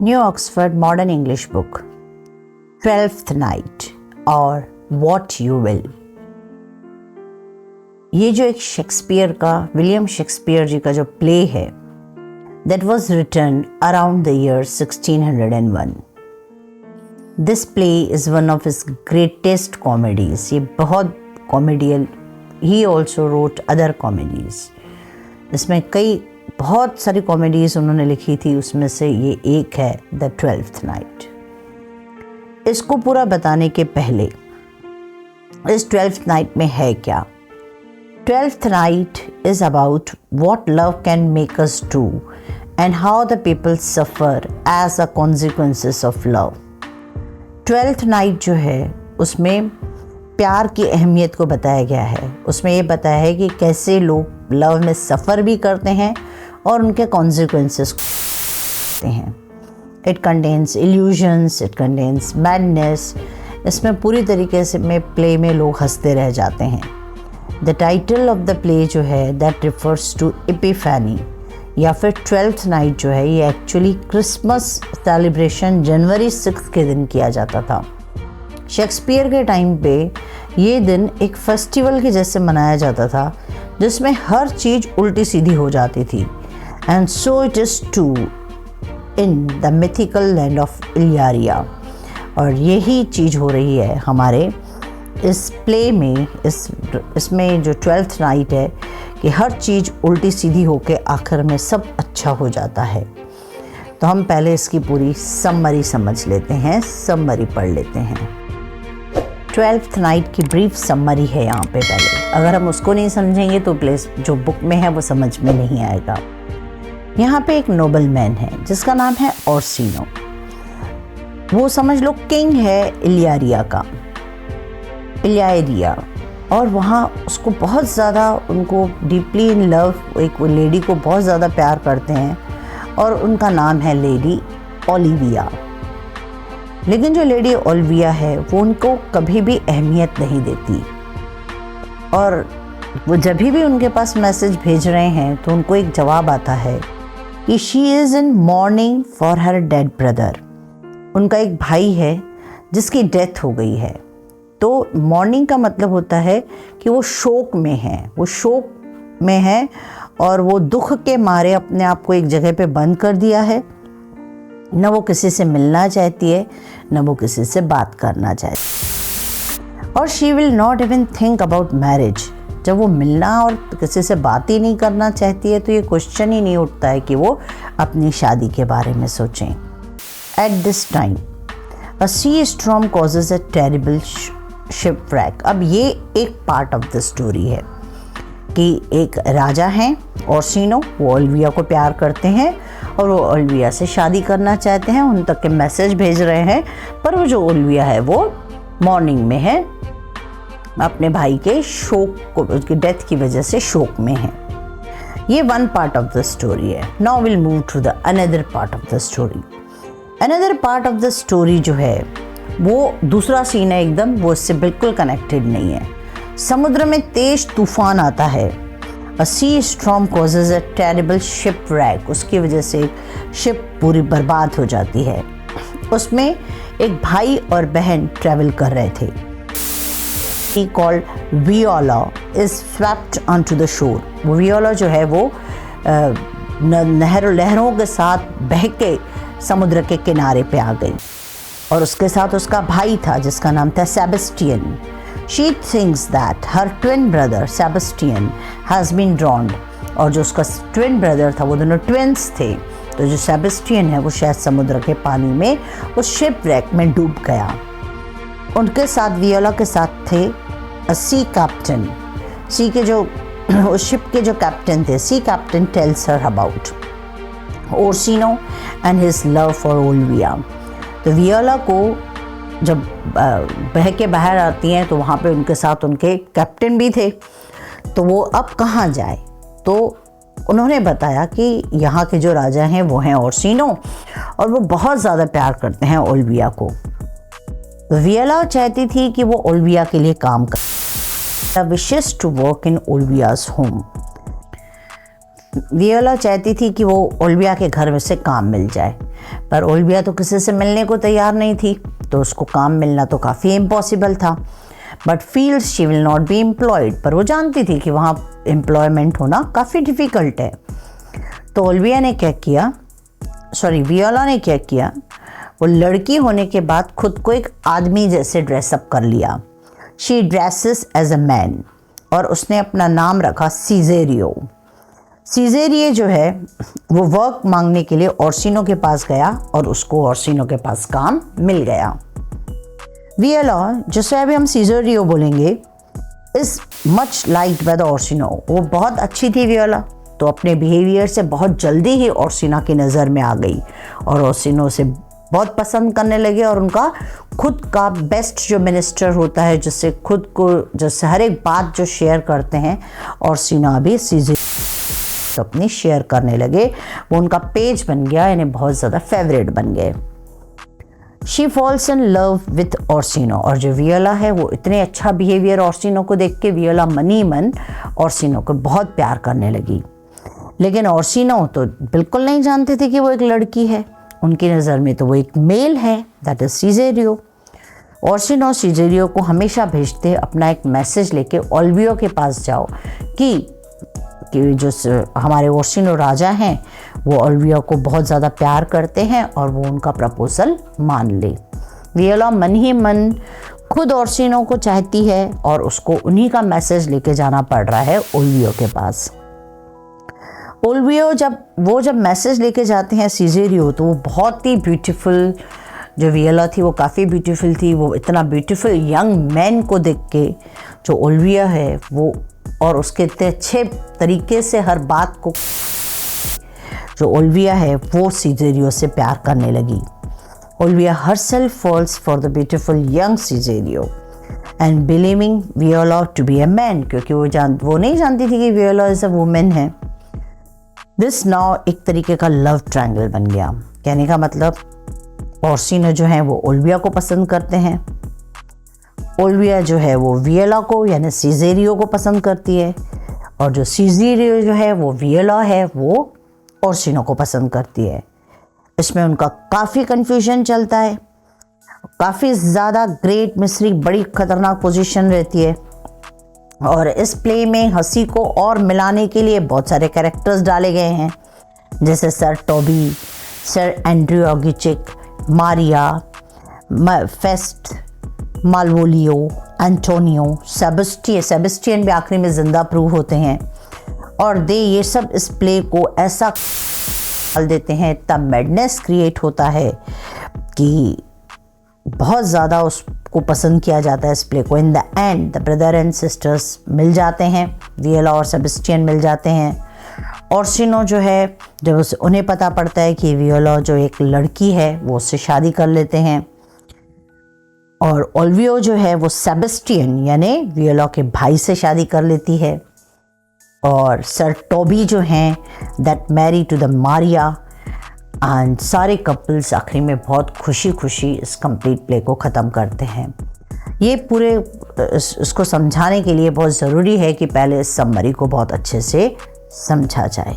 New Oxford Modern English Book, 12th Night और What You Will। ये जो एक शेक्सपियर का, विलियम शेक्सपियर जी का जो प्ले है, that was written around the year 1601. This play is one of his greatest comedies. ये बहुत कॉमेडियल, he also wrote other comedies. इसमें कई बहुत सारी कॉमेडीज़ उन्होंने लिखी थी, उसमें से ये एक है द 12th नाइट। इसको पूरा बताने के पहले इस 12th नाइट में है क्या। 12th night is about what love can make us do and how the people suffer as a consequences of love. 12th night जो है उसमें प्यार की अहमियत को बताया गया है। उसमें ये बताया है कि कैसे लोग लव में सफ़र भी करते हैं और उनके कॉन्सिक्वेंसेस होते हैं। It contains illusions, it contains madness. इसमें पूरी तरीके से में प्ले में लोग हंसते रह जाते हैं। The title of the play जो है दैट रिफर्स टू एपिफैनी या फिर 12th नाइट जो है, ये एक्चुअली क्रिसमस सेलिब्रेशन जनवरी 6 के दिन किया जाता था। शेक्सपियर के टाइम पे ये दिन एक फेस्टिवल के जैसे मनाया जाता था जिसमें हर चीज़ उल्टी सीधी हो जाती थी। And so it is to in the mythical land of Illyria. और यही चीज़ हो रही है हमारे इस प्ले में, इसमें जो 12th नाइट है कि हर चीज़ उल्टी सीधी होके आखिर में सब अच्छा हो जाता है। तो हम पहले इसकी पूरी समरी समझ लेते हैं, समरी पढ़ लेते हैं। 12th नाइट की ब्रीफ समरी है यहाँ पे पहले। अगर हम उसको नहीं समझेंगे तो प्लेस जो बुक में है वो समझ में नहीं आएगा। यहाँ पे एक नोबलमैन है जिसका नाम है ओर्सिनो। वो समझ लो किंग है इलियारिया का, इलियारिया। और वहाँ उसको बहुत ज़्यादा, उनको डीपली इन लव, एक लेडी को बहुत ज़्यादा प्यार करते हैं और उनका नाम है लेडी ओलिविया। लेकिन जो लेडी ओलिविया है वो उनको कभी भी अहमियत नहीं देती और वो जब भी उनके पास मैसेज भेज रहे हैं तो उनको एक जवाब आता है कि she is in morning for her dead brother. उनका एक भाई है जिसकी डेथ हो गई है। तो मॉर्निंग का मतलब होता है कि वो शोक में है, वो शोक में है और वो दुख के मारे अपने आप को एक जगह पे बंद कर दिया है। न वो किसी से मिलना चाहती है, न वो किसी से बात करना चाहती। और she will not even think about marriage. जब वो मिलना और किसी से बात ही नहीं करना चाहती है तो ये क्वेश्चन ही नहीं उठता है कि वो अपनी शादी के बारे में सोचें। At this time a sea storm causes a terrible shipwreck. अब ये एक पार्ट ऑफ द स्टोरी है कि एक राजा हैं ओर्सिनो, वो ओलिविया को प्यार करते हैं और वो ओलिविया से शादी करना चाहते हैं, उन तक के मैसेज भेज रहे हैं। पर वो जो ओलिविया है वो मॉर्निंग में है, अपने भाई के शोक को, उसकी डेथ की वजह से शोक में है। ये one part of the story है। Now will move to the another part of the story. Another part of the story जो है वो दूसरा सीन है एकदम, वो इससे बिल्कुल कनेक्टेड नहीं है। समुद्र में तेज तूफान आता है। A sea storm causes a terrible shipwreck। उसकी वजह से शिप पूरी बर्बाद हो जाती है। उसमें एक भाई और बहन ट्रैवल कर रहे थे। He called Viola is swept onto the shore। वो वियोला जो है वो लहरों के साथ बह के समुद्र के किनारे पे आ गई और उसके साथ उसका भाई था जिसका नाम था Sebastian. She thinks that her twin brother Sebastian has been drowned। और जो उसका ट्विन ब्रदर था, वो दोनों ट्विन्स थे, तो जो सेबेस्टियन है वो शायद समुद्र के पानी में उस शिपव्रैक में डूब गया। उनके साथ वियोला के साथ थे सी कैप्टन। सी के जो उस शिप के जो कैप्टन थे, sea captain tells her about Orsino and his love for Olivia. तो वियोला को जब बह के बाहर आती हैं तो वहाँ पे उनके साथ उनके कैप्टन भी थे। तो वो अब कहाँ जाए, तो उन्होंने बताया कि यहाँ के जो राजा हैं वो हैं ओर्सिनो और वो बहुत ज़्यादा प्यार करते हैं ओलिविया को। वियोला चाहती थी कि वो ओलिविया के लिए काम करे। Wishes to work in Olivia's home. Viola चाहती थी कि वो ओलिविया के घर में से काम मिल जाए, पर ओलिविया तो किसी से मिलने को तैयार नहीं थी, तो उसको काम मिलना तो काफ़ी इम्पॉसिबल था। But feels she will not be employed, पर वो जानती थी कि वहाँ एम्प्लॉयमेंट होना काफ़ी डिफ़िकल्ट है। तो वियोला ने क्या किया, वो लड़की होने के बाद खुद को एक आदमी जैसे ड्रेसअप कर लिया। She dresses as a man, और उसने अपना नाम रखा सीजेरियो। सीजेरियो जो है वो वर्क मांगने के लिए ओर्सिनो के पास गया और उसको ओर्सिनो के पास काम मिल गया। वियोला, जिसे अभी हम सीजेरियो बोलेंगे, is much liked by the Orsino. वो बहुत अच्छी थी वियोला, तो अपने बिहेवियर से बहुत जल्दी ही ओर्सिनो की नज़र में आ गई और ओर्सिनो से बहुत पसंद करने लगे, और उनका खुद का बेस्ट जो मिनिस्टर होता है, जिससे हर एक बात जो शेयर करते हैं, ओर्सिनो भी सीजेरियो अपनी शेयर करने लगे। वो उनका पेज बन गया, यानी बहुत ज़्यादा फेवरेट बन गए। She falls in love with Orsino, और जो वियोला है वो इतने अच्छा बिहेवियर ओर्सिनो को देख के वियोला मन ही मन ओर्सिनो को बहुत प्यार करने लगी। लेकिन ओर्सिनो तो बिल्कुल नहीं जानते थे कि वो एक लड़की है। उनकी नज़र में तो वो एक मेल है, दैट इज सीजेरियो। ओर्सिनो सीजेरियो को हमेशा भेजते अपना एक मैसेज लेके, ओलिविया के पास जाओ कि जो हमारे ओर्सिनो राजा हैं वो ओलिविया को बहुत ज़्यादा प्यार करते हैं और वो उनका प्रपोजल मान ले। वियोला मन ही मन खुद ओर्सिनो को चाहती है और उसको उन्हीं का मैसेज लेके जाना पड़ रहा है ओलिविया के पास। ओलिविया जब मैसेज लेके जाते हैं सीजेरियो, तो वो बहुत ही ब्यूटीफुल, जो वियोला थी वो काफ़ी ब्यूटीफुल थी। वो इतना ब्यूटीफुल यंग मैन को देख के जो ओलिविया है वो, और उसके इतने अच्छे तरीके से हर बात को, जो ओलिविया है वो सीजेरियो से प्यार करने लगी। Olivia herself falls for the beautiful young Caesario and believing Viola to be a man, क्योंकि वो नहीं जानती थी कि वियोला इज अ वुमेन है। दिस नाउ एक तरीके का लव ट्रायंगल बन गया। कहने का मतलब ओर्सिनो जो है वो ओलिविया को पसंद करते हैं, ओलिविया जो है वो वियोला को यानी सीजेरियो को पसंद करती है, और जो सीजेरियो जो है वो वियोला है वो ओर्सिनो को पसंद करती है। इसमें उनका काफ़ी कन्फ्यूजन चलता है, काफ़ी ज़्यादा ग्रेट मिस्ट्री, बड़ी खतरनाक पोजीशन रहती है। और इस प्ले में हंसी को और मिलाने के लिए बहुत सारे कैरेक्टर्स डाले गए हैं, जैसे sir Toby, sir Andrew Aguecheek, Maria, Feste, Malvolio, Antonio, Sebastian भी आखिरी में जिंदा प्रूव होते हैं। और ये सब इस प्ले को ऐसा डाल देते हैं, इतना मैडनेस क्रिएट होता है कि बहुत ज़्यादा उसको पसंद किया जाता है इस प्ले को। In the end the brother and sisters मिल जाते हैं, वियोला और सेबेस्टियन मिल जाते हैं। ओर्सिनो जो है, जब उन्हें पता पड़ता है कि वियोला जो एक लड़की है वो उससे शादी कर लेते हैं, और ओलिविया जो है वो सेबेस्टियन यानी वियोला के भाई से शादी कर लेती है, और सर टोबी जो हैं that marry to the Maria, and सारे कपल्स आखिरी में बहुत खुशी इस कंप्लीट प्ले को ख़त्म करते हैं। ये पूरे इसको समझाने के लिए बहुत ज़रूरी है कि पहले इस समरी को बहुत अच्छे से समझा जाए।